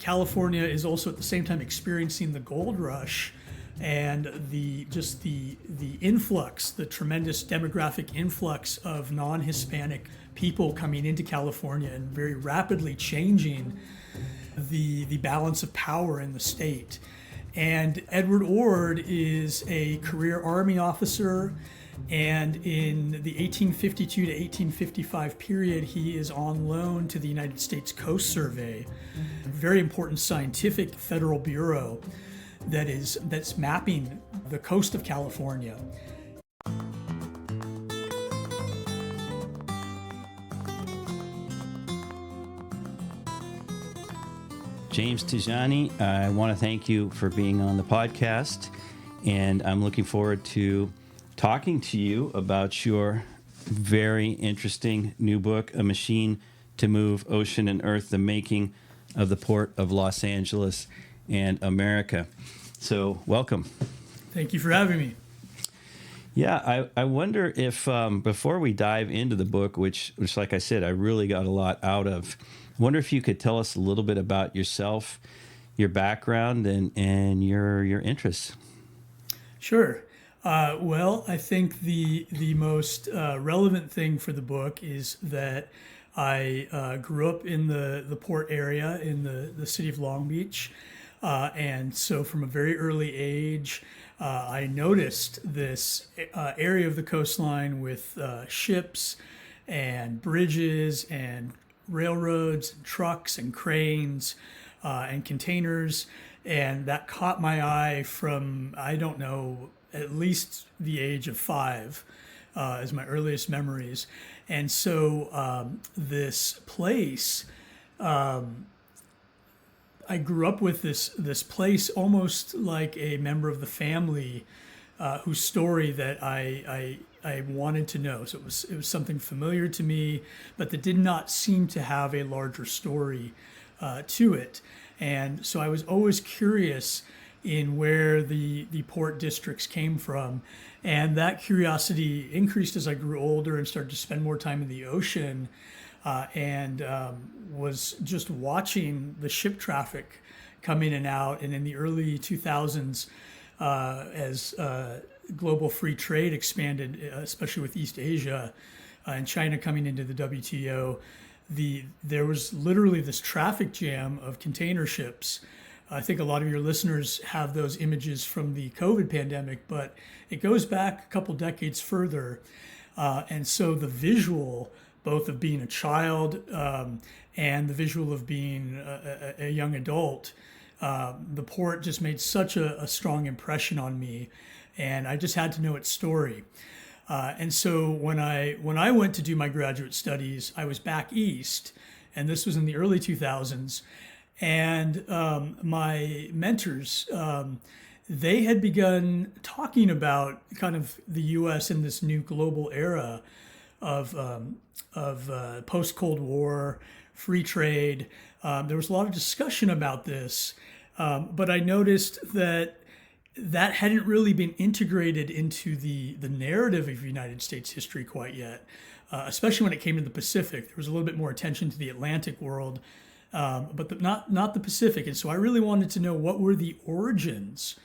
California is also at the same time experiencing the gold rush and the influx, the tremendous demographic influx of non-Hispanic people coming into California and very rapidly changing the balance of power in the state. And Edward Ord is a career Army officer, and in the 1852 to 1855 period, he is on loan to the United States Coast Survey, a very important scientific federal bureau that's mapping the coast of California. James Tejani, I want to thank you for being on the podcast, and I'm looking forward to talking to you about your very interesting new book, A Machine to Move Ocean and Earth, the Making of the Port of Los Angeles and America. So, welcome. Thank you for having me. Yeah, I wonder if, before we dive into the book, which like I said, I really got a lot out of, I wonder if you could tell us a little bit about yourself, your background, and your interests. Sure. Well, I think the most relevant thing for the book is that I grew up in the port area in the city of Long Beach. And so from a very early age, I noticed this area of the coastline with ships and bridges and railroads and trucks and cranes and containers. And that caught my eye from, I don't know, at least the age of 5 as my earliest memories. And so this place, I grew up with this place almost like a member of the family whose story that I wanted to know. So it was something familiar to me, but that did not seem to have a larger story to it. And so I was always curious in where the port districts came from. And that curiosity increased as I grew older and started to spend more time in the ocean, and was just watching the ship traffic come in and out. And in the early 2000s, as global free trade expanded, especially with East Asia and China coming into the WTO, there was literally this traffic jam of container ships. I think a lot of your listeners have those images from the COVID pandemic, but it goes back a couple decades further. And so the visual, both of being a child and the visual of being a young adult, the port just made such a strong impression on me, and I just had to know its story. And so when I went to do my graduate studies, I was back east, and this was in the early 2000s. And my mentors, they had begun talking about kind of the U.S. in this new global era of post-Cold War, free trade. There was a lot of discussion about this, but I noticed that hadn't really been integrated into the narrative of United States history quite yet, especially when it came to the Pacific. There was a little bit more attention to the Atlantic world, but not the Pacific. And so I really wanted to know what were the origins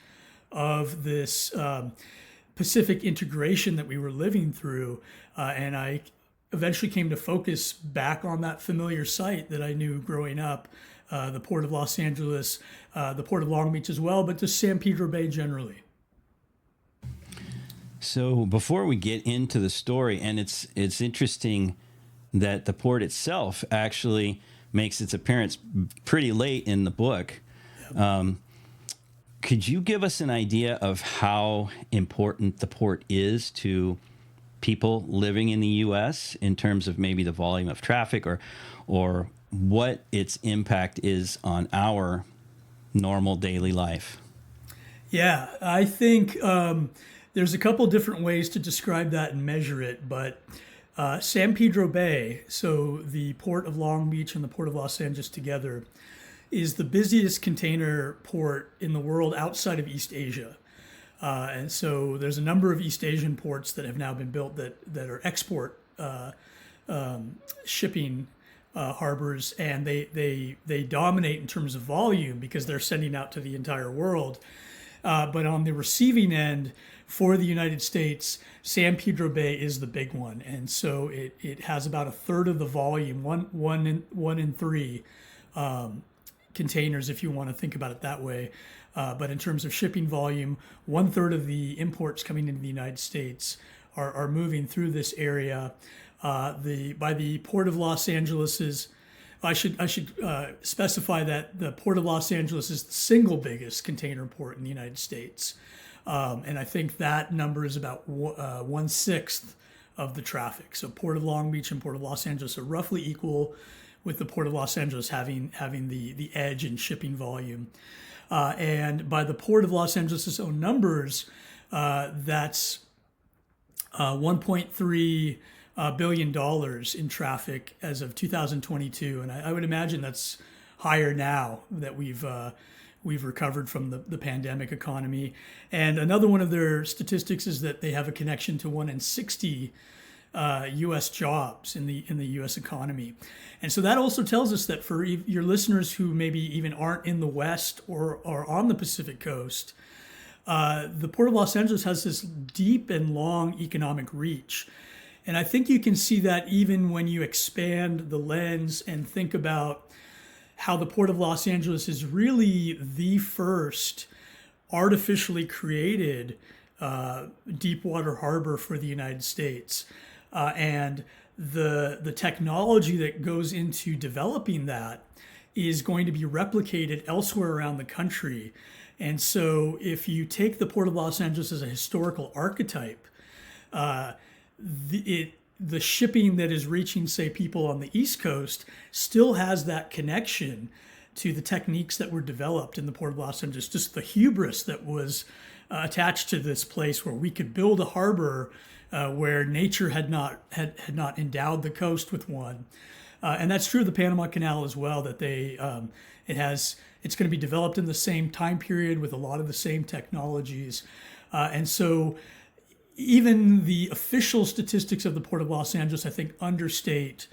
of this Pacific integration that we were living through. And I eventually came to focus back on that familiar site that I knew growing up, the Port of Los Angeles, the Port of Long Beach as well, but just San Pedro Bay generally. So before we get into the story, and it's interesting that the port itself actually makes its appearance pretty late in the book. Could you give us an idea of how important the port is to people living in the U.S. in terms of maybe the volume of traffic or what its impact is on our normal daily life? Yeah, I think there's a couple different ways to describe that and measure it, but San Pedro Bay, so the Port of Long Beach and the Port of Los Angeles together, is the busiest container port in the world outside of East Asia. And so there's a number of East Asian ports that have now been built that are export shipping harbors, and they dominate in terms of volume because they're sending out to the entire world. But on the receiving end, for the United States, San Pedro Bay is the big one, and so it has about a third of the volume, one in three containers, if you want to think about it that way. But in terms of shipping volume, one third of the imports coming into the United States are moving through this area. By the Port of Los Angeles is, I should specify that the Port of Los Angeles is the single biggest container port in the United States, and I think that number is about 1/6 of the traffic. So Port of Long Beach and Port of Los Angeles are roughly equal, with the Port of Los Angeles having the edge in shipping volume. And by the Port of Los Angeles' own numbers, that's $1.3 billion in traffic as of 2022, and I would imagine that's higher now that we've recovered from the pandemic economy. And another one of their statistics is that they have a connection to 1 in 60 U.S. jobs in the U.S. economy. And so that also tells us that for your listeners who maybe even aren't in the West or are on the Pacific Coast, the Port of Los Angeles has this deep and long economic reach. And I think you can see that even when you expand the lens and think about how the Port of Los Angeles is really the first artificially created deep water harbor for the United States. And the technology that goes into developing that is going to be replicated elsewhere around the country. And so if you take the Port of Los Angeles as a historical archetype, the shipping that is reaching, say, people on the East Coast still has that connection to the techniques that were developed in the Port of Los Angeles, just the hubris that was attached to this place where we could build a harbor where nature had not endowed the coast with one. And that's true of the Panama Canal as well, that it's going to be developed in the same time period with a lot of the same technologies. And so even the official statistics of the Port of Los Angeles, I think, understate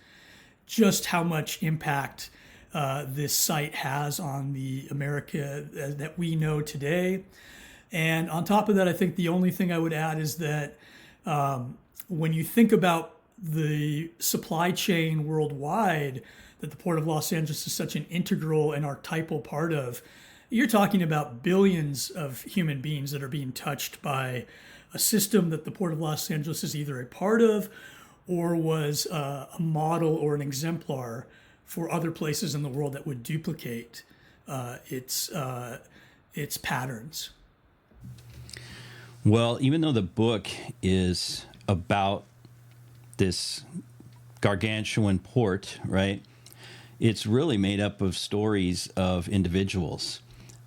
just how much impact this site has on the America that we know today. And on top of that, I think the only thing I would add is that when you think about the supply chain worldwide that the Port of Los Angeles is such an integral and archetypal part of, you're talking about billions of human beings that are being touched by a system that the Port of Los Angeles is either a part of or was a model or an exemplar for other places in the world that would duplicate its patterns. Well, even though the book is about this gargantuan port, right, it's really made up of stories of individuals.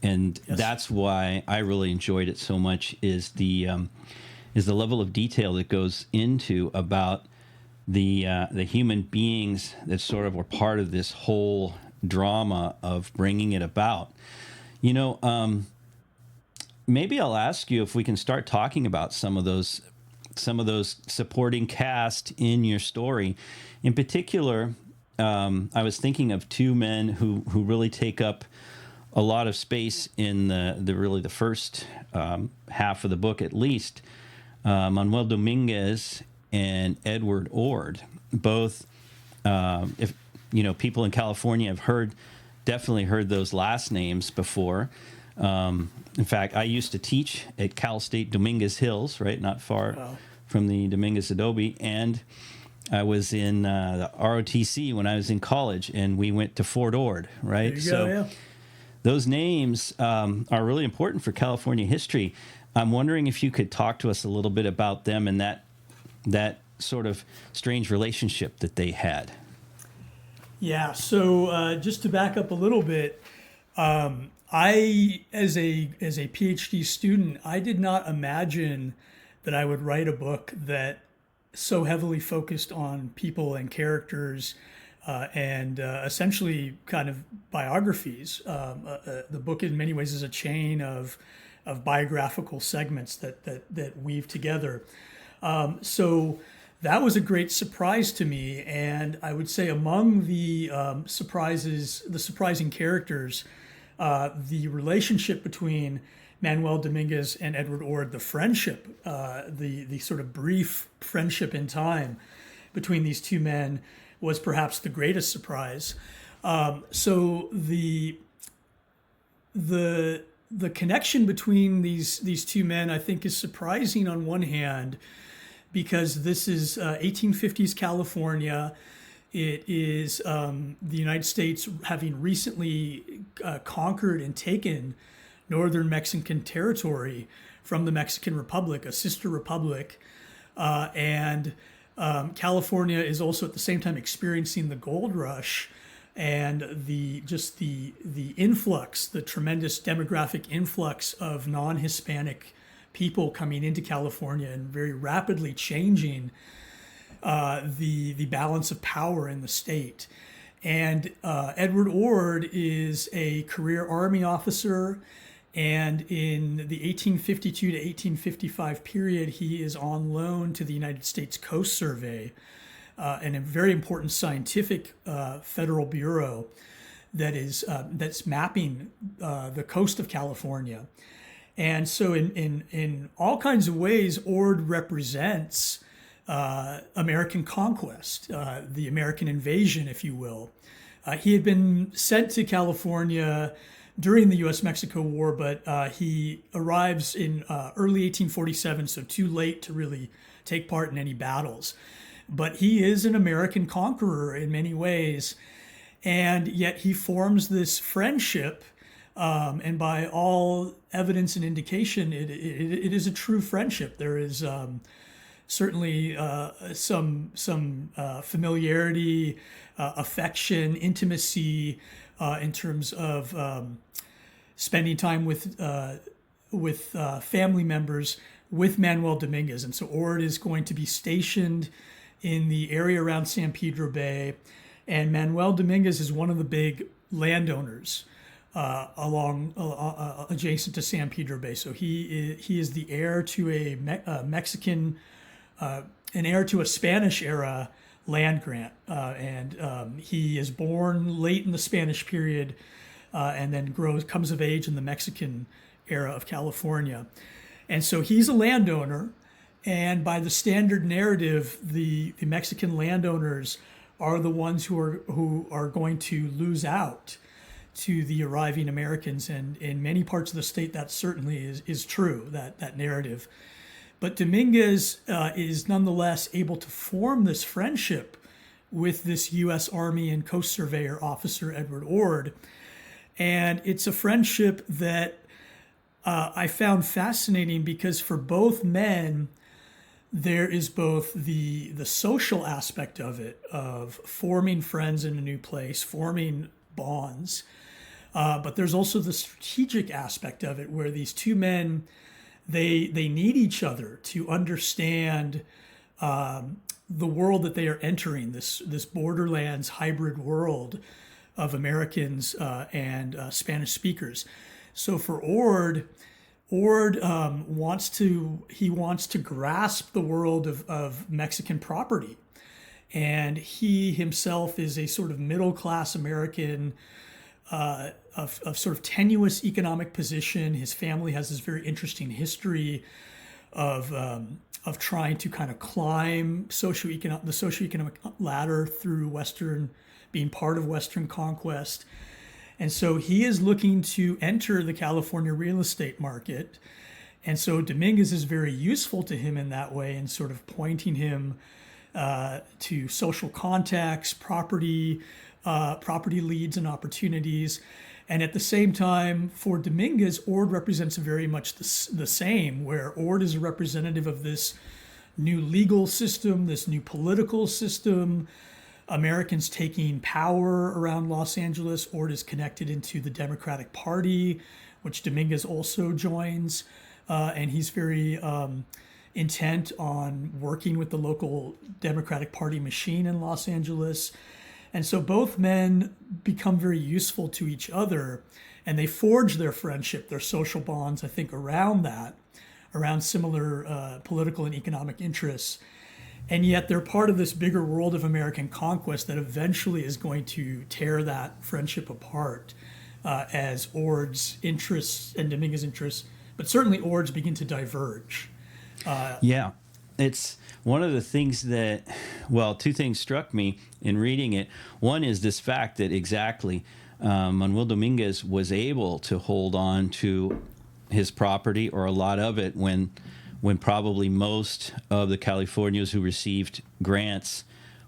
And Yes. that's why I really enjoyed it so much, is the level of detail that goes into about the human beings that sort of were part of this whole drama of bringing it about. You know, maybe I'll ask you if we can start talking about some of those supporting cast in your story. In particular, I was thinking of two men who really take up a lot of space in the first half of the book, at least. Manuel Dominguez and Edward Ord, both, if you know, people in California have definitely heard those last names before. In fact, I used to teach at Cal State Dominguez Hills, right, not far from the Dominguez Adobe, and I was in the ROTC when I was in college, and we went to Fort Ord, right? There you go, yeah. Those names are really important for California history. I'm wondering if you could talk to us a little bit about them and that sort of strange relationship that they had. Yeah, so just to back up a little bit, I, as a PhD student, I did not imagine that I would write a book that so heavily focused on people and characters and essentially kind of biographies. The book in many ways is a chain of biographical segments that weave together. So that was a great surprise to me. And I would say among the the surprising characters, the relationship between Manuel Dominguez and Edward Ord, the friendship, the sort of brief friendship in time between these two men was perhaps the greatest surprise. So the connection between these two men, I think, is surprising on one hand, because this is 1850s California. It is the United States having recently conquered and taken northern Mexican territory from the Mexican Republic, a sister republic. And California is also at the same time experiencing the gold rush and the influx, the tremendous demographic influx of non-Hispanic people coming into California and very rapidly changing the balance of power in the state. And Edward Ord is a career Army officer, and in the 1852 to 1855 period, he is on loan to the United States Coast Survey, and a very important scientific federal bureau that's mapping the coast of California. And so in all kinds of ways, Ord represents American conquest, the American invasion, if you will. He had been sent to California during the U.S.-Mexico War, but he arrives in early 1847, so too late to really take part in any battles. But he is an American conqueror in many ways, and yet he forms this friendship, and by all evidence and indication, it is a true friendship. There is certainly some familiarity, affection, intimacy in terms of spending time with family members with Manuel Dominguez. And so Ord is going to be stationed in the area around San Pedro Bay, and Manuel Dominguez is one of the big landowners adjacent to San Pedro Bay. So he is the heir to a Mexican, an heir to a Spanish era land grant, and he is born late in the Spanish period, and then comes of age in the Mexican era of California. And so he's a landowner, and by the standard narrative, the Mexican landowners are the ones who are going to lose out to the arriving Americans. And in many parts of the state, that certainly is true, that narrative. But Dominguez is nonetheless able to form this friendship with this U.S. Army and Coast Surveyor officer, Edward Ord. And it's a friendship that I found fascinating, because for both men, there is both the social aspect of it, of forming friends in a new place, forming bonds, but there's also the strategic aspect of it, where these two men, they need each other to understand the world that they are entering, this borderlands hybrid world of Americans and Spanish speakers. So for Ord wants to grasp the world of Mexican property, and he himself is a sort of middle class American of sort of tenuous economic position. His family has this very interesting history of trying to kind of climb the socioeconomic ladder through being part of Western conquest. And so he is looking to enter the California real estate market. And so Dominguez is very useful to him in that way, and sort of pointing him to social contacts, property leads and opportunities. And at the same time, for Dominguez, Ord represents very much the same, where Ord is a representative of this new legal system, this new political system, Americans taking power around Los Angeles. Ord is connected into the Democratic Party, which Dominguez also joins. And he's very intent on working with the local Democratic Party machine in Los Angeles. And so both men become very useful to each other, and they forge their friendship, their social bonds, I think, around similar political and economic interests. and yet they're part of this bigger world of American conquest that eventually is going to tear that friendship apart as Ord's interests and Dominguez's interests, but certainly Ord's begin to diverge. Yeah. It's one of the things that, well, two things struck me in reading it. One is this fact that exactly Manuel Dominguez was able to hold on to his property, or a lot of it, when probably most of the Californians who received grants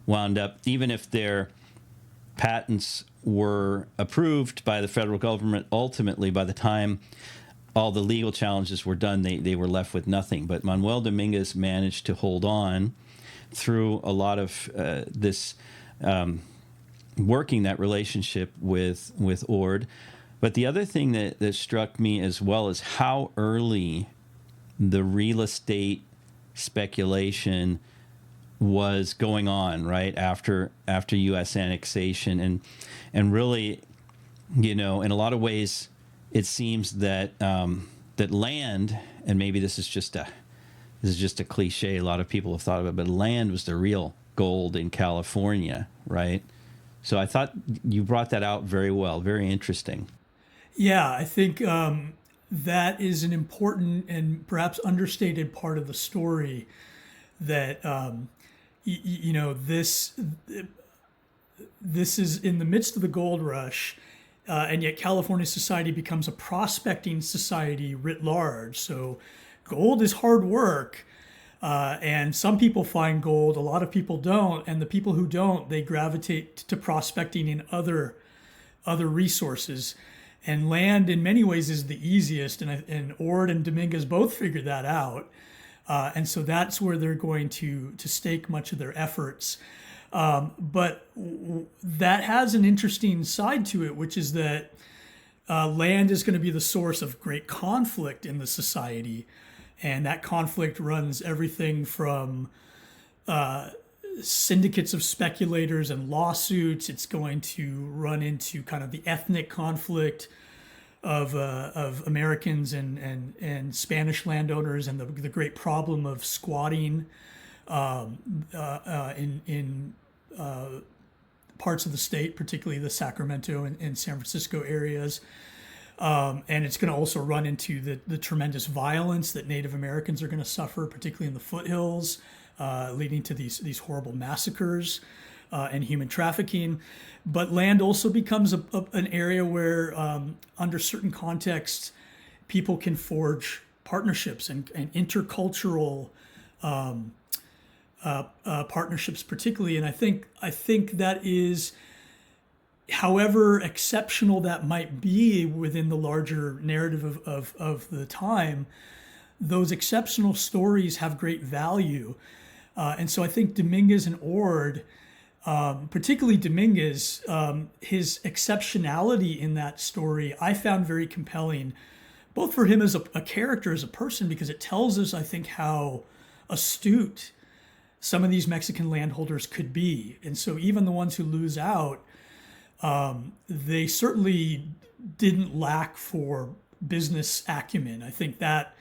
wound up, even if their patents were approved by the federal government, ultimately by the time all the legal challenges were done, they were left with nothing. But Manuel Dominguez managed to hold on through a lot of this working that relationship with Ord. But the other thing that struck me as well is how early the real estate speculation was going on right after U.S. annexation, and really, in a lot of ways, it seems that that land, and maybe this is just a cliche a lot of people have thought of it, but land was the real gold in California, right? So I thought you brought that out very well, very interesting. Yeah, I think that is an important and perhaps understated part of the story. That this is in the midst of the gold rush, and yet California society becomes a prospecting society writ large. So gold is hard work, and some people find gold, a lot of people don't, and the people who don't, they gravitate to prospecting in other resources. And land, in many ways, is the easiest, and Ord and Dominguez both figured that out. And so that's where they're going to stake much of their efforts. But that has an interesting side to it, which is that land is going to be the source of great conflict in the society. And that conflict runs everything from syndicates of speculators and lawsuits. It's going to run into kind of the ethnic conflict of Americans and Spanish landowners, and the great problem of squatting in parts of the state, particularly the Sacramento and San Francisco areas. And it's going to also run into the tremendous violence that Native Americans are going to suffer, particularly in the foothills, leading to these horrible massacres and human trafficking. But land also becomes an area where, under certain contexts, people can forge partnerships and intercultural partnerships, particularly. And I think that is, however exceptional that might be within the larger narrative of the time, those exceptional stories have great value. And so I think Dominguez and Ord, particularly Dominguez, his exceptionality in that story, I found very compelling, both for him as a character, as a person, because it tells us, I think, how astute some of these Mexican landholders could be. And so even the ones who lose out, they certainly didn't lack for business acumen. I think that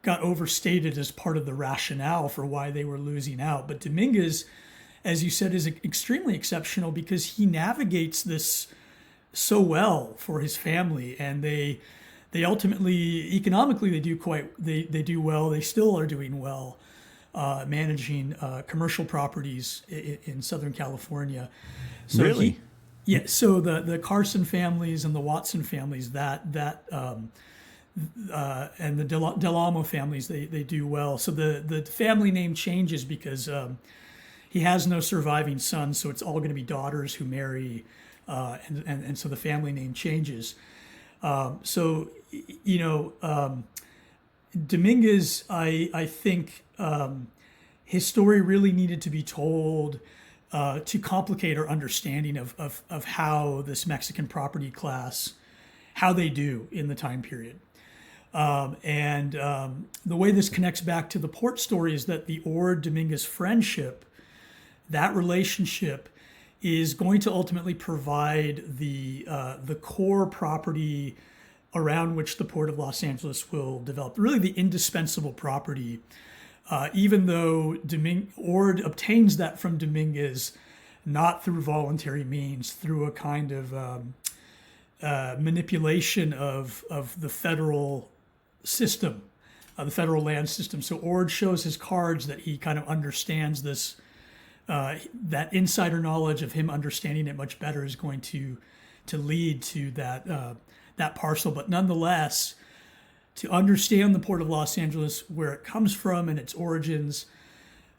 got overstated as part of the rationale for why they were losing out. But Dominguez, as you said, is extremely exceptional because he navigates this so well for his family, and they ultimately, economically, they do well. They still are doing well, managing commercial properties in Southern California. So Really? Yeah. So the Carson families and the Watson families, and the Del Amo families, they do well. So the family name changes because he has no surviving sons, so it's all going to be daughters who marry, and so the family name changes. So Dominguez, I think his story really needed to be told to complicate our understanding of how this Mexican property class, how they do in the time period. And the way this connects back to the port story is that the Ord-Dominguez friendship, that relationship, is going to ultimately provide the core property around which the Port of Los Angeles will develop, really the indispensable property even though Ord obtains that from Dominguez, not through voluntary means, through a kind of manipulation of the federal system, the federal land system. So Ord shows his cards that he kind of understands this. That insider knowledge of him understanding it much better is going to lead to that parcel. But nonetheless, to understand the Port of Los Angeles, where it comes from and its origins,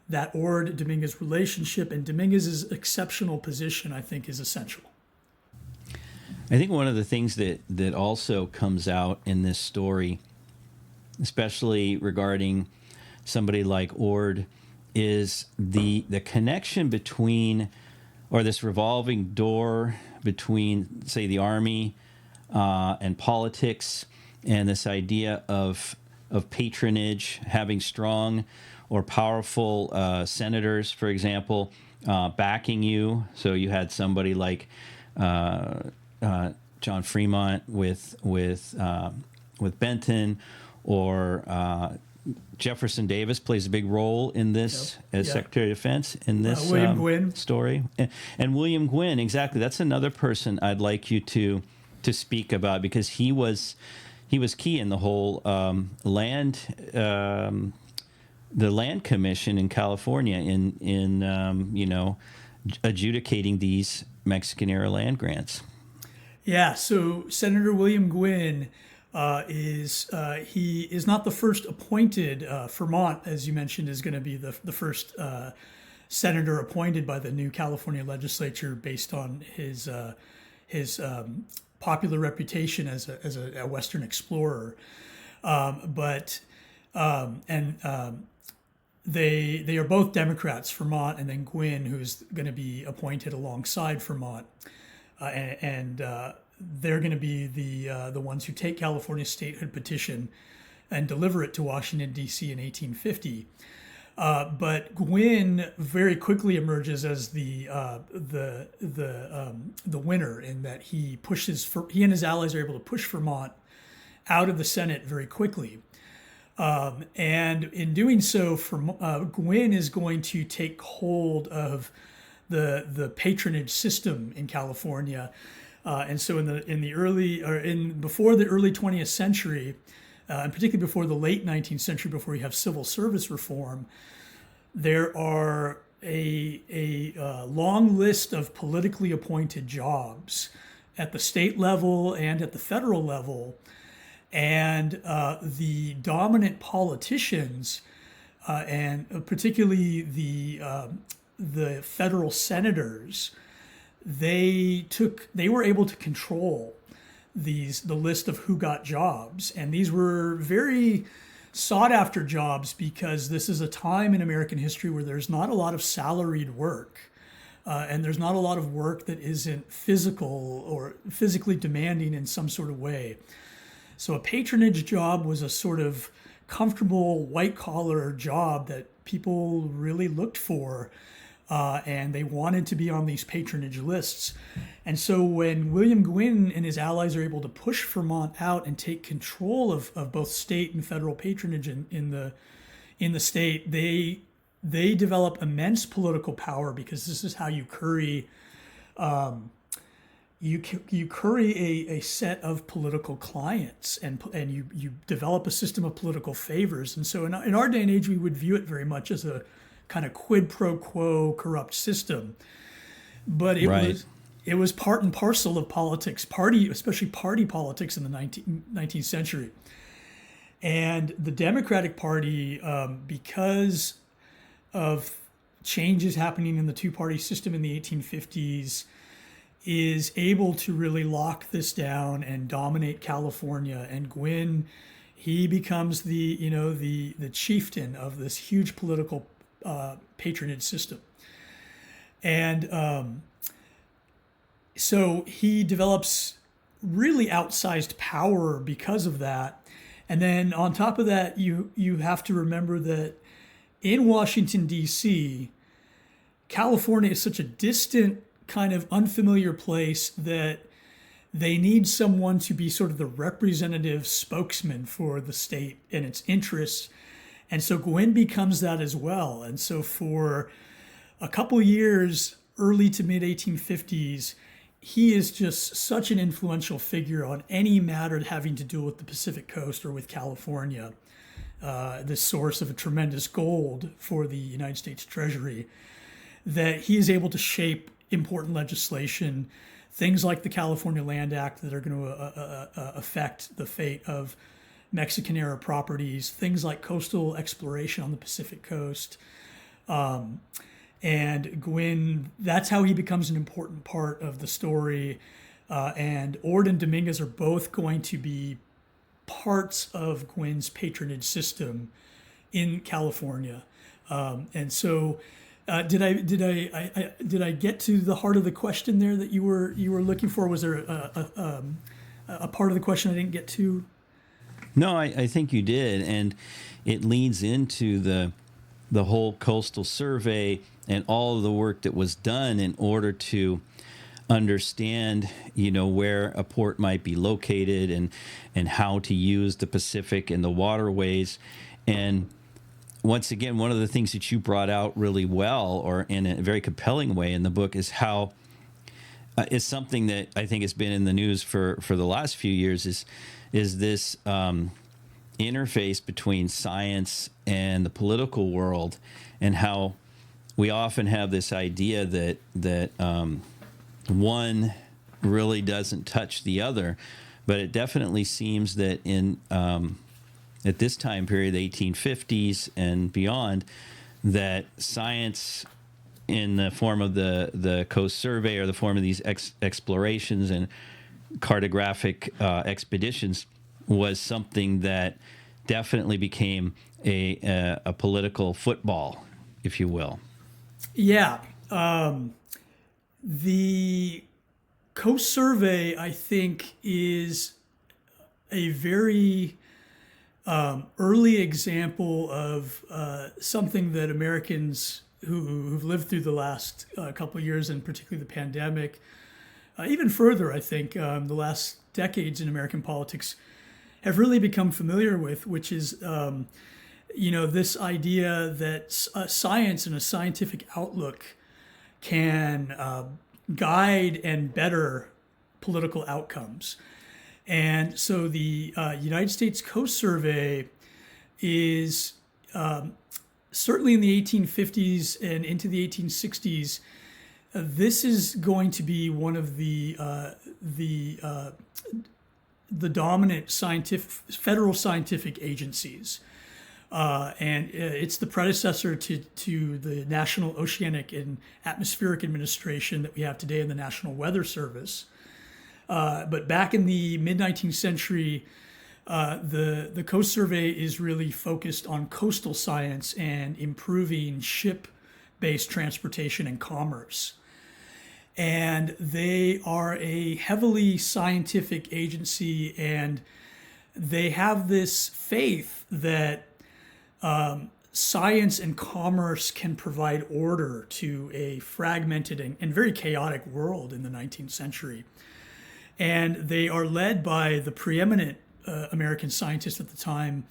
that Ord-Dominguez relationship and Dominguez's exceptional position, I think, is essential. I think one of the things that also comes out in this story, especially regarding somebody like Ord, is the connection between, or this revolving door between, say, the Army and politics, and this idea of patronage, having strong or powerful senators, for example, backing you. So you had somebody like John Fremont with Benton, or Jefferson Davis plays a big role in this as Secretary of Defense in this William Gwynn story. And William Gwynn, exactly. That's another person I'd like you to speak about, because he was key in the whole the land commission in California in adjudicating these Mexican era land grants. Yeah, so Senator William Gwynn he is not the first appointed. Fremont, as you mentioned, is going to be the first senator appointed by the new California legislature based on his popular reputation as a Western explorer. They are both Democrats, Fremont and then Gwynn, who's going to be appointed alongside Fremont, and they're going to be the ones who take California's statehood petition and deliver it to Washington, D.C. in 1850. But Gwynn very quickly emerges as the winner, in that he and his allies are able to push Fremont out of the Senate very quickly. And in doing so, Gwynn is going to take hold of the patronage system in California. And so before the early 20th century, and particularly before the late 19th century, before you have civil service reform, there are a long list of politically appointed jobs at the state level and at the federal level. And the dominant politicians, and particularly the federal senators, they were able to control the list of who got jobs, and these were very sought after jobs, because this is a time in American history where there's not a lot of salaried work, and there's not a lot of work that isn't physical or physically demanding in some sort of way. So a patronage job was a sort of comfortable white-collar job that people really looked for, and they wanted to be on these patronage lists. And so when William Gwynn and his allies are able to push Fremont out and take control of both state and federal patronage in the state, they develop immense political power, because this is how you curry a set of political clients, and you develop a system of political favors. And so in our day and age, we would view it very much as a kind of quid pro quo corrupt system. But it was part and parcel of politics, especially party politics in the 19th century. And the Democratic Party, because of changes happening in the two-party system in the 1850s, is able to really lock this down and dominate California. And Gwynn, he becomes the chieftain of this huge political patronage system. And so he develops really outsized power because of that. And then on top of that, you have to remember that in Washington, D.C., California is such a distant, kind of unfamiliar place that they need someone to be sort of the representative spokesman for the state and its interests. And so Gwyn becomes that as well. And so for a couple years, early to mid 1850s, he is just such an influential figure on any matter having to do with the Pacific Coast or with California, this source of a tremendous gold for the United States Treasury, that he is able to shape important legislation, things like the California Land Act that are going to affect the fate of Mexican-era properties, things like coastal exploration on the Pacific Coast. And Gwyn, that's how he becomes an important part of the story. And Ord and Dominguez are both going to be parts of Gwyn's patronage system in California. And so, did I get to the heart of the question there that you were looking for? Was there a part of the question I didn't get to? No, I think you did, and it leads into the whole coastal survey and all of the work that was done in order to understand, where a port might be located and how to use the Pacific and the waterways. And once again, one of the things that you brought out really well, or in a very compelling way in the book, is how is something that I think has been in the news for the last few years is this interface between science and the political world, and how we often have this idea that one really doesn't touch the other, but it definitely seems that in at this time period, the 1850s and beyond, that science in the form of the Coast Survey or the form of these explorations and cartographic expeditions was something that definitely became a political football, if you will. Yeah. The Coast Survey, I think, is a very early example of something that Americans who've lived through the last couple of years, and particularly the pandemic, even further, I think, the last decades in American politics, have really become familiar with, which is, this idea that science and a scientific outlook can guide and better political outcomes. And so the United States Coast Survey is certainly in the 1850s and into the 1860s. This is going to be one of the dominant federal scientific agencies. And it's the predecessor to the National Oceanic and Atmospheric Administration that we have today in the National Weather Service. But back in the mid-19th century, the Coast Survey is really focused on coastal science and improving ship-based transportation and commerce. And they are a heavily scientific agency, and they have this faith that science and commerce can provide order to a fragmented and very chaotic world in the 19th century. And they are led by the preeminent American scientist at the time,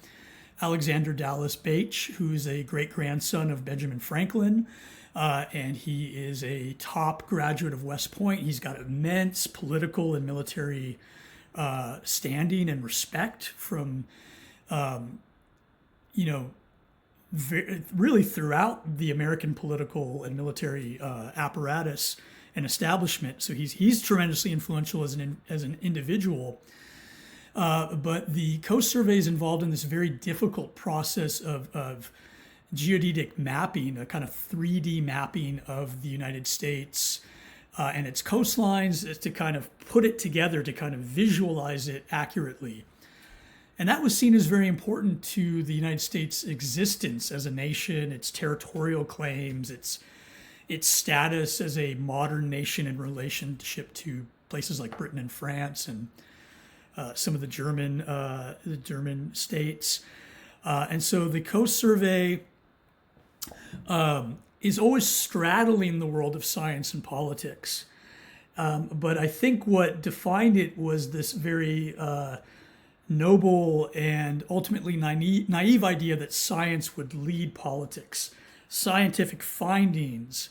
Alexander Dallas Bache, who is a great-grandson of Benjamin Franklin. And he is a top graduate of West Point. He's got immense political and military standing and respect from, really throughout the American political and military apparatus and establishment. So he's tremendously influential as an individual. But the Coast Survey is involved in this very difficult process of geodetic mapping, a kind of 3D mapping of the United States and its coastlines, to kind of put it together, to kind of visualize it accurately. And that was seen as very important to the United States' existence as a nation, its territorial claims, its status as a modern nation in relationship to places like Britain and France and some of the German states. And so the Coast Survey is always straddling the world of science and politics. But I think what defined it was this very noble and ultimately naive idea that science would lead politics. Scientific findings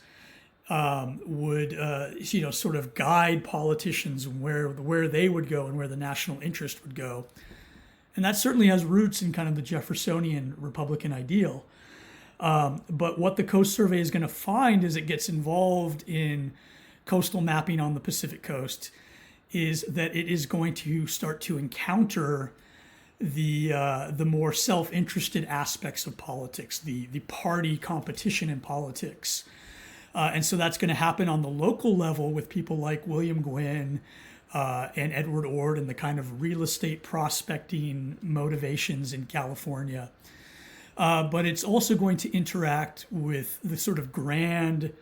would sort of guide politicians where they would go and where the national interest would go. And that certainly has roots in kind of the Jeffersonian Republican ideal. But what the Coast Survey is going to find as it gets involved in coastal mapping on the Pacific coast is that it is going to start to encounter the more self-interested aspects of politics, the party competition in politics. And so that's going to happen on the local level with people like William Gwynn and Edward Ord and the kind of real estate prospecting motivations in California. But it's also going to interact with the sort of grand,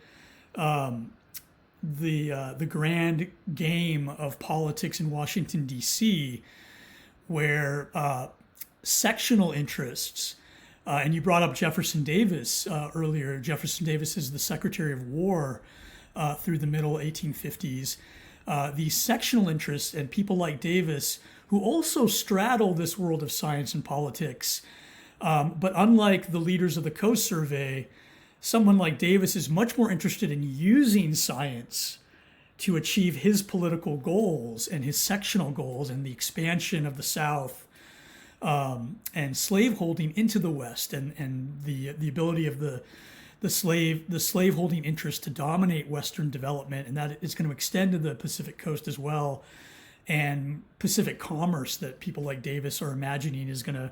the grand game of politics in Washington, D.C., where sectional interests, and you brought up Jefferson Davis earlier. Jefferson Davis is the Secretary of War through the middle 1850s. These sectional interests and people like Davis, who also straddle this world of science and politics, but unlike the leaders of the Coast Survey, someone like Davis is much more interested in using science to achieve his political goals and his sectional goals and the expansion of the South and slaveholding into the West and the ability of the slaveholding interest to dominate Western development, and that is going to extend to the Pacific coast as well. And Pacific commerce that people like Davis are imagining is going to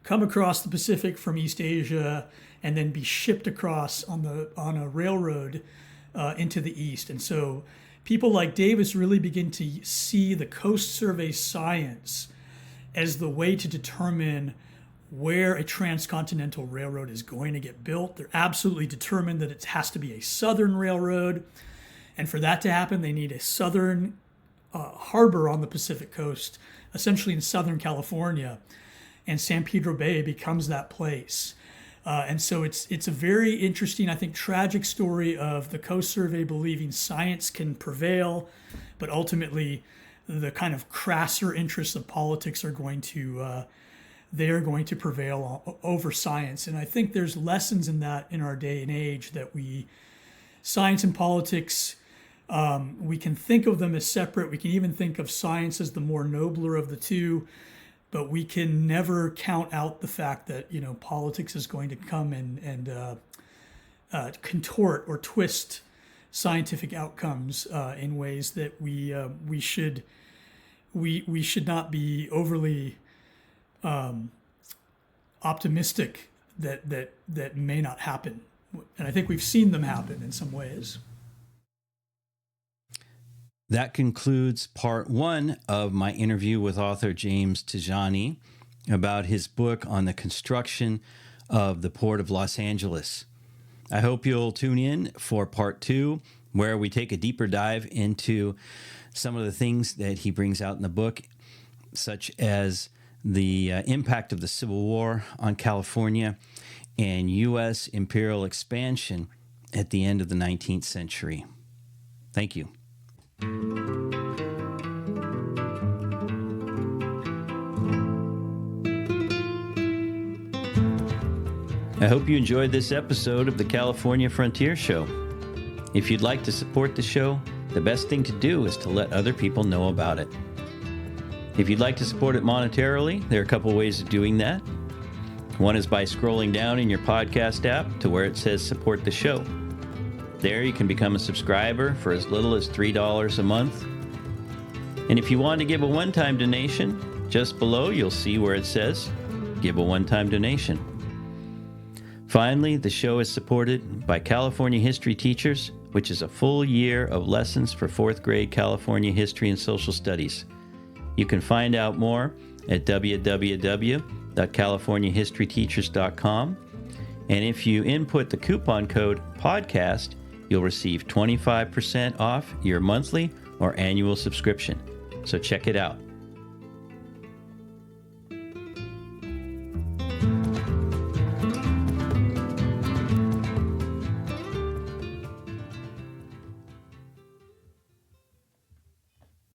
come across the Pacific from East Asia and then be shipped across on a railroad into the East. And so people like Davis really begin to see the Coast Survey science as the way to determine where a transcontinental railroad is going to get built. They're absolutely determined that it has to be a southern railroad. And for that to happen, they need a southern harbor on the Pacific coast, essentially in Southern California. And San Pedro Bay becomes that place. And so it's a very interesting, I think, tragic story of the Coast Survey believing science can prevail, but ultimately the kind of crasser interests of politics are going to prevail over science. And I think there's lessons in that in our day and age that science and politics, we can think of them as separate. We can even think of science as the more nobler of the two. But we can never count out the fact that, politics is going to come and contort or twist scientific outcomes in ways that we should not be overly optimistic that may not happen. And I think we've seen them happen in some ways. That concludes part one of my interview with author James Tejani about his book on the construction of the Port of Los Angeles. I hope you'll tune in for part two, where we take a deeper dive into some of the things that he brings out in the book, such as the impact of the Civil War on California and U.S. imperial expansion at the end of the 19th century. Thank you. I hope you enjoyed this episode of the California Frontier Show. If you'd like to support the show, the best thing to do is to let other people know about it. If you'd like to support it monetarily, there are a couple ways of doing that. One is by scrolling down in your podcast app to where it says support the show. There you can become a subscriber for as little as $3 a month. And if you want to give a one-time donation, just below you'll see where it says give a one-time donation. Finally, the show is supported by California History Teachers, which is a full year of lessons for 4th grade California history and social studies. You can find out more at www.californiahistoryteachers.com. And if you input the coupon code PODCAST, you'll receive 25% off your monthly or annual subscription. So check it out.